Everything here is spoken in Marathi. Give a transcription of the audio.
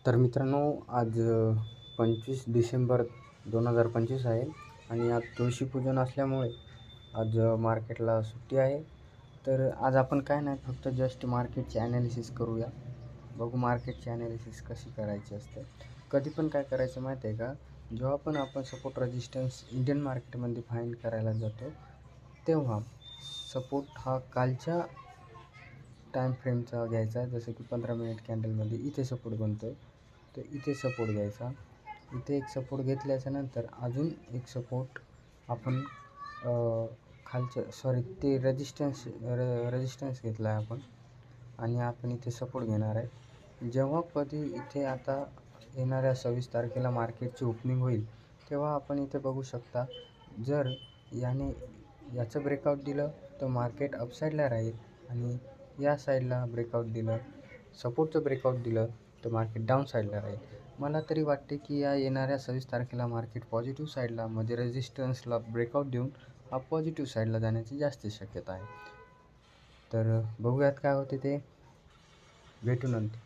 तर मित्रांनो, आज 25 डिसेंबर 2025 आहे आणि आज तुळशीपूजन असल्यामुळे आज मार्केटला सुट्टी आहे. तर आज आपण काय नाही, फक्त जस्ट मार्केटचे ॲनालिसिस करूया. बघू मार्केटची ॲनालिसिस कशी करायची असते. कधी पण काय करायचं माहीत आहे का, जेव्हा पण आपण सपोर्ट रेजिस्टन्स इंडियन मार्केटमध्ये फाईंड करायला जातो, तेव्हा सपोर्ट हा कालच्या टाईम फ्रेमचा घ्यायचा. जसं की 15 मिनिट कॅन्डलमध्ये इथे सपोर्ट बनतो आहे, तर इथे सपोर्ट घ्यायचा. इथे एक सपोर्ट घेतल्याच्यानंतर अजून एक सपोर्ट आपण ते रेजिस्टन्स घेतला आहे आपण आणि आपण इथे सपोर्ट घेणार आहे. जेव्हा कधी इथे आता येणाऱ्या 26 तारखेला मार्केटची ओपनिंग होईल, तेव्हा आपण इथे बघू शकता, जर याचं ब्रेकआउट दिलं तर मार्केट अपसाईडला राहील आणि या साईडला ब्रेकआउट दिलं, सपोर्टचं ब्रेकआउट दिलं तर मार्केट डाऊन साईडला राहील. मला तरी वाटते की या येणाऱ्या 26 तारखेला मार्केट पॉझिटिव्ह साईडला म्हणजे रेजिस्टन्सला ब्रेकआउट देऊन पॉझिटिव्ह साईडला जाण्याची जास्त शक्यता आहे. तर बघूयात काय होते ते. भेटू नंतर.